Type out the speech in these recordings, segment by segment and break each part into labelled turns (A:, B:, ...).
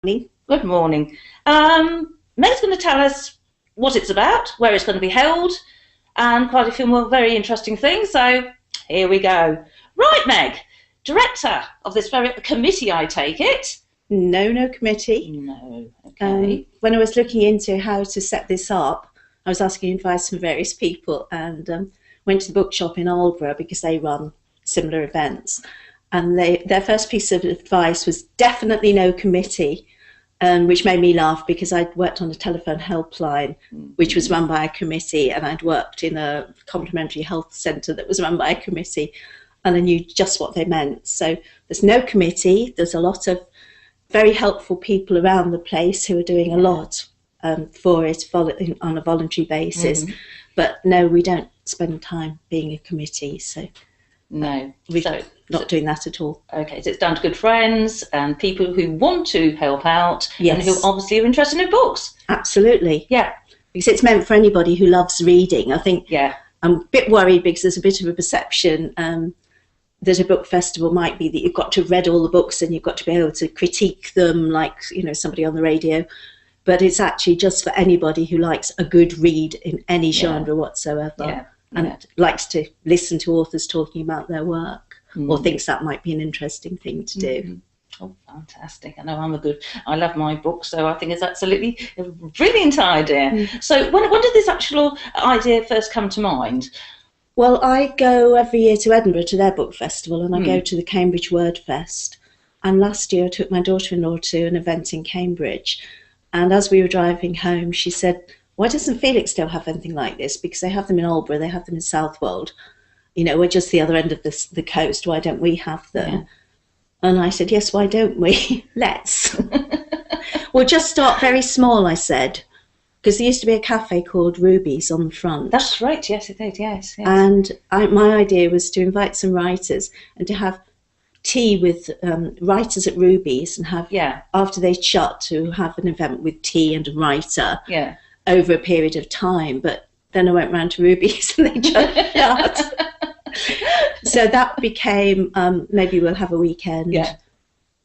A: Good morning. Meg's going to tell us what it's about, where it's going to be held, and quite a few more very interesting things. So here we go. Right, Meg, director of this very committee, I take it.
B: No committee.
A: No, okay.
B: When I was looking into how to set this up, I was asking advice from various people and went to the bookshop in Aldeburgh because they run similar events. And their first piece of advice was definitely no committee, which made me laugh because I'd worked on a telephone helpline, which was run by a committee, and I'd worked in a complementary health centre that was run by a committee, and I knew just what they meant. So there's no committee. There's a lot of very helpful people around the place who are doing a lot for it on a voluntary basis. Mm-hmm. But no, we don't spend time being a committee. So
A: no,
B: we're not doing that at all.
A: Okay, so it's down to good friends and people who want to help out.
B: Yes.
A: And who obviously are interested in books.
B: Absolutely.
A: Yeah.
B: Because it's meant for anybody who loves reading. I think I'm a bit worried because there's a bit of a perception that a book festival might be that you've got to have read all the books and you've got to be able to critique them like, somebody on the radio. But it's actually just for anybody who likes a good read in any genre whatsoever.
A: Yeah.
B: And likes to listen to authors talking about their work or thinks that might be an interesting thing to do.
A: Oh, fantastic. I know I love my books, so I think it's absolutely a brilliant idea. So when did this actual idea first come to mind?
B: Well, I go every year to Edinburgh to their book festival, and I go to the Cambridge Word Fest. And last year I took my daughter-in-law to an event in Cambridge. And as we were driving home, she said, why doesn't Felixstowe have anything like this? Because they have them in Aldeburgh, they have them in Southwold. We're just the other end of the coast. Why don't we have them? Yeah. And I said, yes, why don't we? Let's. We'll just start very small, I said. Because there used to be a cafe called Ruby's on the front.
A: That's right, yes, it did, yes.
B: And my idea was to invite some writers and to have tea with writers at Ruby's and have, after they shut, to have an event with tea and a writer over a period of time. But then I went round to Ruby's and they just shut. So that became, maybe we'll have a weekend. Yeah.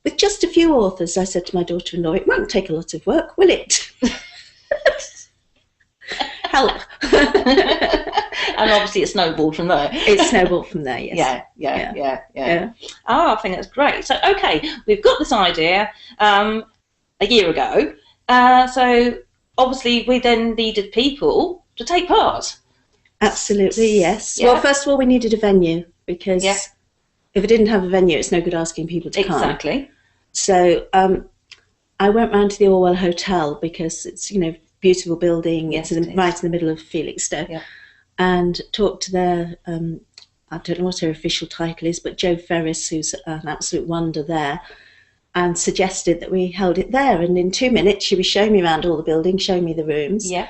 B: With just a few authors, I said to my daughter-in-law, it won't take a lot of work, will it? Help.
A: And obviously it snowballed from there.
B: It snowballed from there, yes.
A: Yeah. Oh, I think that's great. So, okay, we've got this idea a year ago. So, obviously, we then needed people to take part.
B: Absolutely, yes. Yeah. Well, first of all, we needed a venue because if we didn't have a venue, it's no good asking people to come.
A: Exactly.
B: So, I went round to the Orwell Hotel because it's, beautiful building. It's right in the middle of Felixstowe, and talked to their I don't know what her official title is, but Jo Ferris, who's an absolute wonder there, and suggested that we held it there. And in 2 minutes, she was showing me around all the buildings, showing me the rooms. Yeah,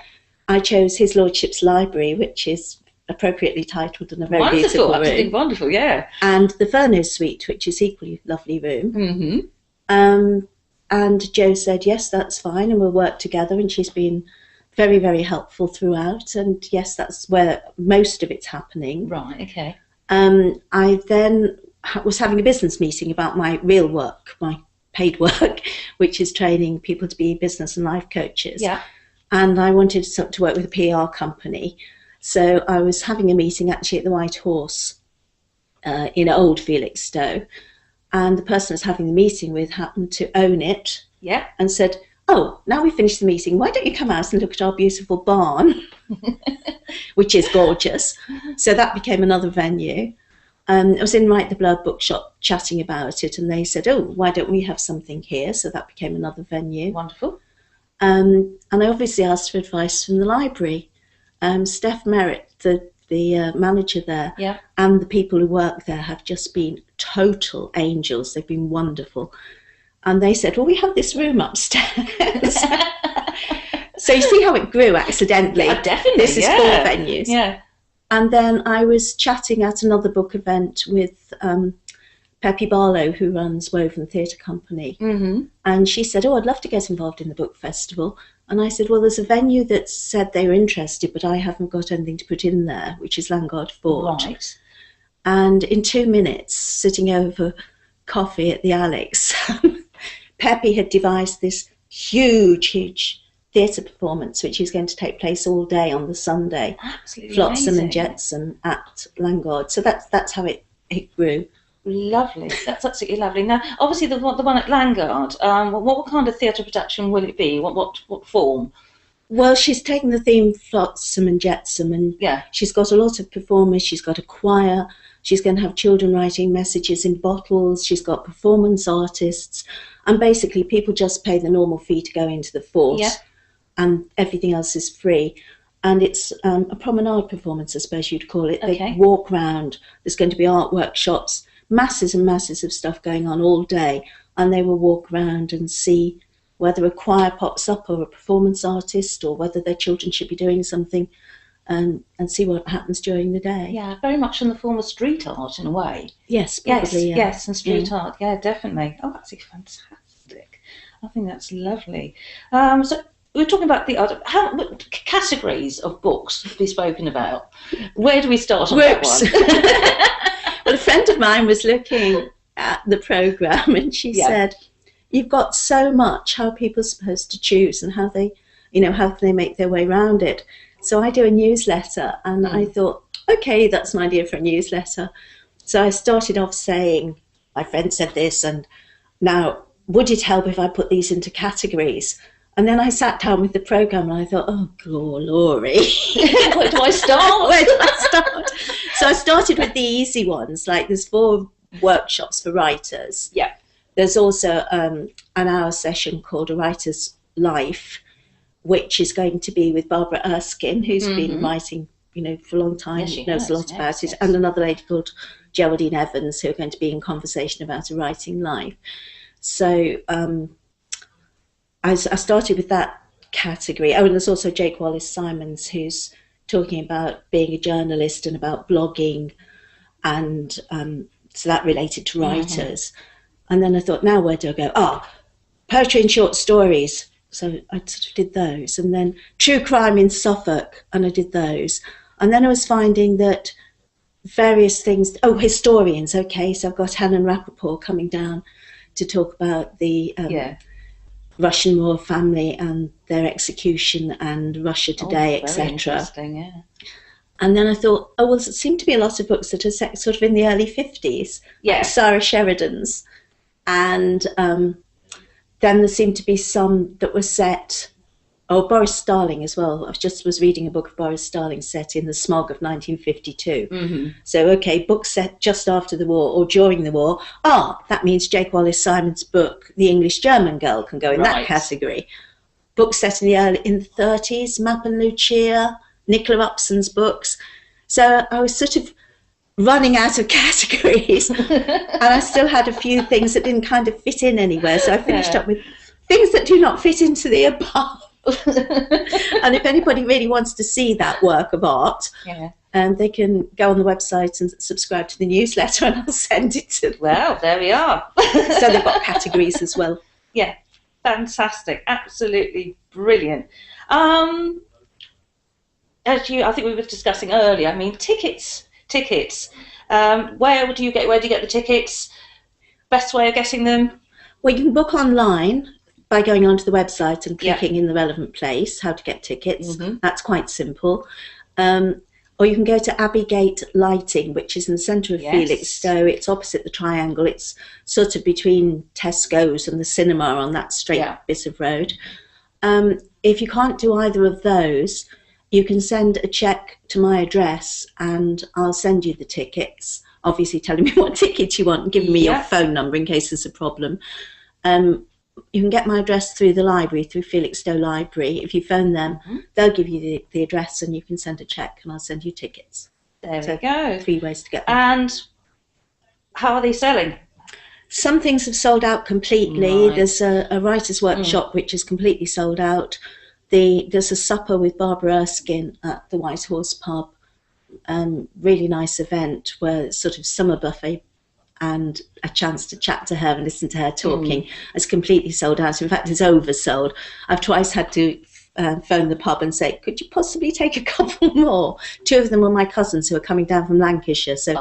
B: I chose His Lordship's library, which is appropriately titled and a very beautiful room.
A: Absolutely wonderful, yeah.
B: And the Furneaux Suite, which is equally lovely room. And Jo said, yes, that's fine, and we'll work together. And she's been very, very helpful throughout. And yes, that's where most of it's happening.
A: Right, okay.
B: I then was having a business meeting about my real work, my paid work, which is training people to be business and life coaches. Yeah. And I wanted to work with a PR company. So I was having a meeting actually at the White Horse in Old Felixstowe. And the person I was having the meeting with happened to own it. Yeah. And said, oh, now we've finished the meeting, why don't you come out and look at our beautiful barn, which is gorgeous. So that became another venue. I was in Write the Blood bookshop chatting about it, and they said, oh, why don't we have something here? So that became another venue.
A: Wonderful.
B: And I obviously asked for advice from the library. Steph Merritt, the manager there, and the people who work there have just been total angels. They've been wonderful. And they said, well, we have this room upstairs. So you see how it grew accidentally.
A: Yeah, definitely.
B: This is 4 venues. Yeah. And then I was chatting at another book event with Peppy Barlow, who runs Woven Theatre Company. Mm-hmm. And she said, oh, I'd love to get involved in the book festival. And I said, well, there's a venue that said they were interested, but I haven't got anything to put in there, which is Langard Fort. Right. And in 2 minutes, sitting over coffee at the Alex, Peppy had devised this huge theatre performance, which is going to take place all day on the Sunday.
A: Absolutely
B: Flotsam
A: amazing.
B: and Jetsam at Langard. So that's how it grew.
A: Lovely. That's absolutely lovely. Now, obviously, the one at Langard. What kind of theatre production will it be? What form?
B: Well, she's taken the theme Flotsam and Jetsam, and she's got a lot of performers. She's got a choir. She's going to have children writing messages in bottles. She's got performance artists, and basically people just pay the normal fee to go into the fort, and everything else is free. And it's a promenade performance, I suppose you'd call it. They walk round. There's going to be art workshops, masses and masses of stuff going on all day, and they will walk around and see whether a choir pops up or a performance artist, or whether their children should be doing something, and see what happens during the day.
A: Yeah, very much in the form of street art in a way.
B: Yes, probably.
A: Yes, and street art. Yeah, definitely. Oh, that's fantastic. I think that's lovely. So we were talking about the other categories of books to be spoken about. Where do we start on that one?
B: Well, a friend of mine was looking at the programme, and she said, "You've got so much. How are people supposed to choose, and how can they make their way around it?" So I do a newsletter, and I thought, okay, that's an idea for a newsletter. So I started off saying, my friend said this, and now, would it help if I put these into categories? And then I sat down with the programme, and I thought, oh, glory.
A: Where do I start?
B: Where do I start? So I started with the easy ones, like there's 4 workshops for writers.
A: Yeah.
B: There's also an hour session called A Writer's Life, which is going to be with Barbara Erskine, who's been writing, for a long time, knows a lot about it, and another lady called Geraldine Evans, who are going to be in conversation about a writing life. So I started with that category. Oh, and there's also Jake Wallace-Simons, who's talking about being a journalist and about blogging, and so that related to writers. And then I thought, now where do I go? Poetry and short stories. So I sort of did those. And then true crime in Suffolk, and I did those. And then I was finding that various things, historians, okay, so I've got Helen Rappaport coming down to talk about the Russian royal family and their execution and Russia Today, etc. And then I thought, there seem to be a lot of books that are set sort of in the early 50s, like Sarah Sheridan's. And then there seemed to be some that were set, Boris Starling as well. I was reading a book of Boris Starling set in the smog of 1952. So, okay, books set just after the war or during the war. That means Jake Wallace-Simon's book, The English-German Girl, can go in that category. Books set in the 30s, Map and Lucia, Nicola Upson's books. So I was sort of running out of categories, and I still had a few things that didn't kind of fit in anywhere. So I finished up with things that do not fit into the above. And if anybody really wants to see that work of art, they can go on the website and subscribe to the newsletter, and I'll send it to them.
A: Well, there we are.
B: So they've got categories as well.
A: Yeah, fantastic, absolutely brilliant. As I think we were discussing earlier, I mean, tickets. Where do you get the tickets? Best way of getting them?
B: Well, you can book online by going onto the website and clicking in the relevant place, how to get tickets. That's quite simple. Or you can go to Abbey Lighting, which is in the centre of Felixstowe. It's opposite the Triangle. It's sort of between Tesco's and the cinema on that straight bit of road. If you can't do either of those, you can send a cheque to my address, and I'll send you the tickets, obviously telling me what ticket you want and giving me your phone number in case there's a problem. You can get my address through the library, through Felixstowe Library. If you phone them, they'll give you the address, and you can send a cheque, and I'll send you tickets.
A: There we go.
B: 3 ways to get them.
A: And how are they selling?
B: Some things have sold out completely. Right. There's a writer's workshop which is completely sold out. There's a supper with Barbara Erskine at the White Horse Pub. Really nice event where it's sort of summer buffet and a chance to chat to her and listen to her talking. It's completely sold out. In fact, it's oversold. I've twice had to phone the pub and say, could you possibly take a couple more? 2 of them were my cousins who are coming down from Lancashire, so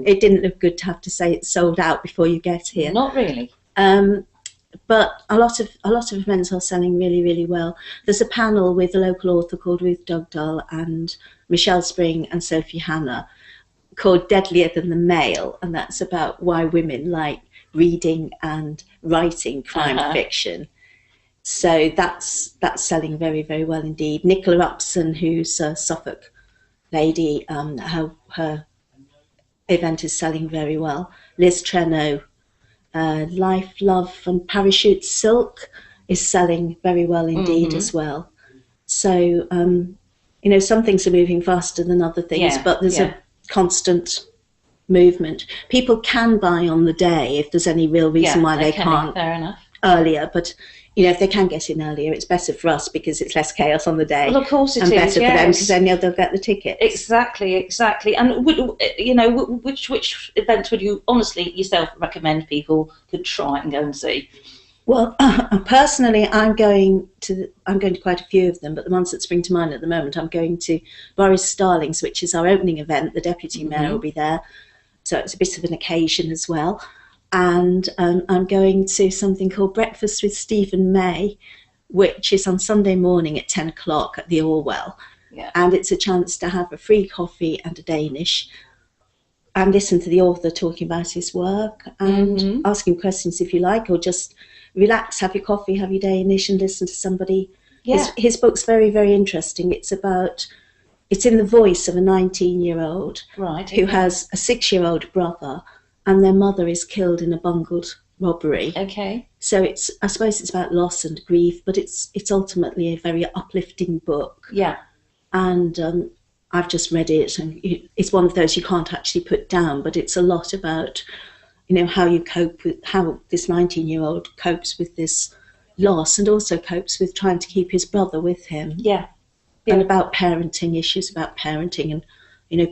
B: it didn't look good to have to say it's sold out before you get here.
A: Not really.
B: but a lot of events are selling really, really well. There's a panel with a local author called Ruth Dugdale and Michelle Spring and Sophie Hannah called Deadlier Than the Male, and that's about why women like reading and writing crime fiction. So that's selling very, very well indeed. Nicola Upson, who's a Suffolk lady, her event is selling very well. Liz Treno, Life, Love and Parachute Silk is selling very well indeed as well. So, some things are moving faster than other things, but there's a constant movement. People can buy on the day if there's any real reason why they can't
A: fair enough.
B: Earlier, but if they can get in earlier, it's better for us because it's less chaos on the day.
A: Well, of course it
B: and
A: is,
B: better for them because then they'll get the ticket.
A: Exactly. And which events would you honestly yourself recommend people could try and go and see?
B: Well, personally, I'm going to quite a few of them, but the ones that spring to mind at the moment, I'm going to Boris Starling's, which is our opening event. The Deputy Mayor will be there, so it's a bit of an occasion as well. And I'm going to something called Breakfast with Stephen May, which is on Sunday morning at 10 o'clock at the Orwell.
A: Yeah.
B: And it's a chance to have a free coffee and a Danish and listen to the author talking about his work and ask him questions if you like, or just relax, have your coffee, have your Danish and listen to somebody. Yeah. His book's very, very interesting. It's in the voice of a 19-year-old who has a 6-year-old brother, and their mother is killed in a bungled robbery.
A: Okay.
B: So I suppose it's about loss and grief, but it's ultimately a very uplifting book.
A: Yeah.
B: And I've just read it, and it's one of those you can't actually put down, but it's a lot about, how you cope with, how this 19-year-old copes with this loss and also copes with trying to keep his brother with him.
A: Yeah.
B: And about parenting, issues about parenting and,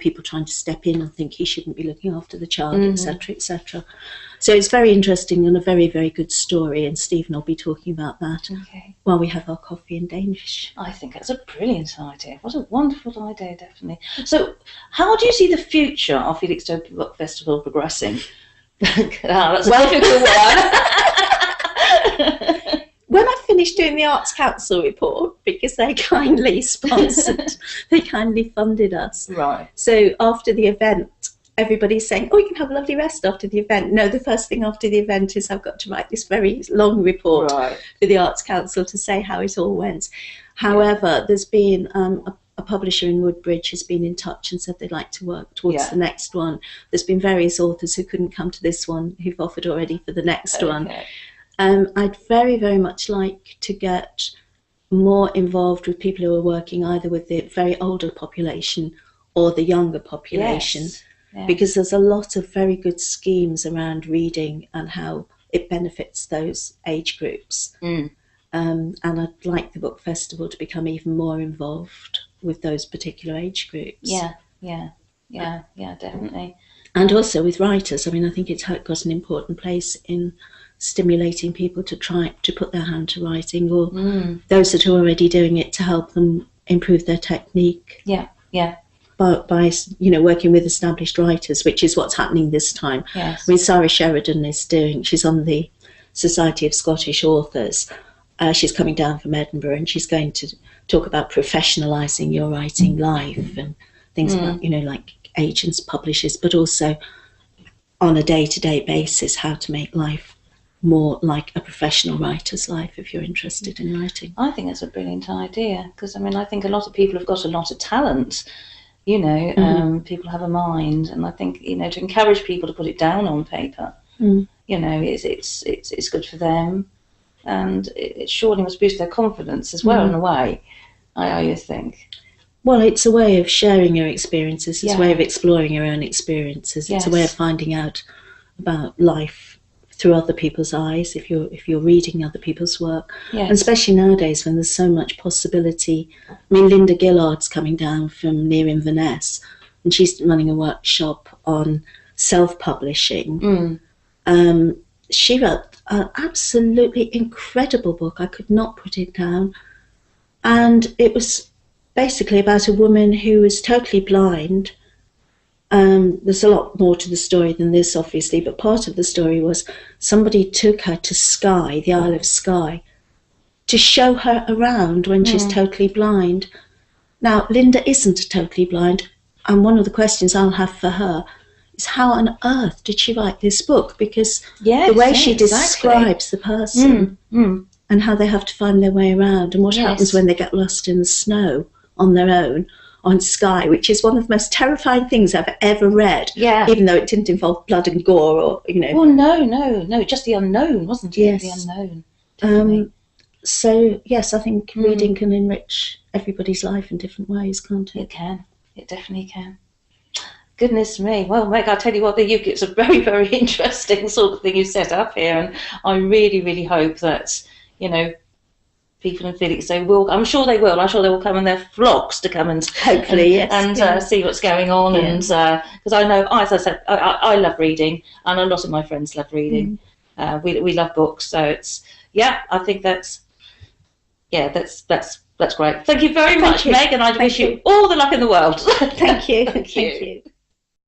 B: people trying to step in and think he shouldn't be looking after the child, etc., etc. So it's very interesting and a very, very good story, and Stephen will be talking about that while we have our coffee in Danish.
A: I think that's a brilliant idea. What a wonderful idea, definitely. So how do you see the future of Felixstowe Book Festival progressing? That's a difficult one.
B: When I finished doing the Arts Council report, because they kindly sponsored, they kindly funded us.
A: Right.
B: So after the event, everybody's saying, you can have a lovely rest after the event. No, the first thing after the event is I've got to write this very long report for the Arts Council to say how it all went. However, there's been a publisher in Woodbridge has been in touch and said they'd like to work towards the next one. There's been various authors who couldn't come to this one who've offered already for the next one. I'd very, very much like to get more involved with people who are working either with the very older population or the younger population, because there's a lot of very good schemes around reading and how it benefits those age groups. And I'd like the book festival to become even more involved with those particular age groups.
A: Yeah, definitely.
B: And also with writers. I mean, I think it's got an important place in stimulating people to try to put their hand to writing, or those that are already doing it to help them improve their technique. By working with established writers, which is what's happening this time.
A: Yes.
B: I mean, Sarah Sheridan she's on the Society of Scottish Authors. She's coming down from Edinburgh, and she's going to talk about professionalising your writing life and things about, like agents, publishers, but also on a day-to-day basis, how to make life more like a professional writer's life if you're interested in writing.
A: I think that's a brilliant idea, because I think a lot of people have got a lot of talent. People have a mind, and I think to encourage people to put it down on paper, it's good for them, and it surely must boost their confidence as well in a way. I think.
B: Well, it's a way of sharing your experiences. It's a way of exploring your own experiences. It's a way of finding out about life through other people's eyes, if you're reading other people's work. And especially nowadays when there's so much possibility. I mean, Linda Gillard's coming down from near Inverness, and she's running a workshop on self-publishing. She wrote an absolutely incredible book. I could not put it down. And it was basically about a woman who was totally blind, There's a lot more to the story than this, obviously, but part of the story was somebody took her to Skye, the Isle of Skye, to show her around when she's totally blind. Now, Linda isn't totally blind, and one of the questions I'll have for her is how on earth did she write this book? Because the way she describes the person and how they have to find their way around, and what happens when they get lost in the snow on their own on Skye, which is one of the most terrifying things I've ever read, even though it didn't involve blood and gore or, you know.
A: Well, no, just the unknown, wasn't it?
B: Yes.
A: The unknown. Definitely.
B: So, yes, I think reading can enrich everybody's life in different ways, can't it?
A: It can. It definitely can. Goodness me. Well, Meg, I tell you what, the UK, it's a very, very interesting sort of thing you set up here, and I really, really hope that, you know, people in Felixstowe will, I'm sure they will come in their flocks to come and
B: hopefully
A: and see what's going on, and because I know, as I said, I love reading, and a lot of my friends love reading. We love books, so it's I think that's great. Thank you very much, Meg, and I wish you all the luck in the world.
B: Thank you. Thank you.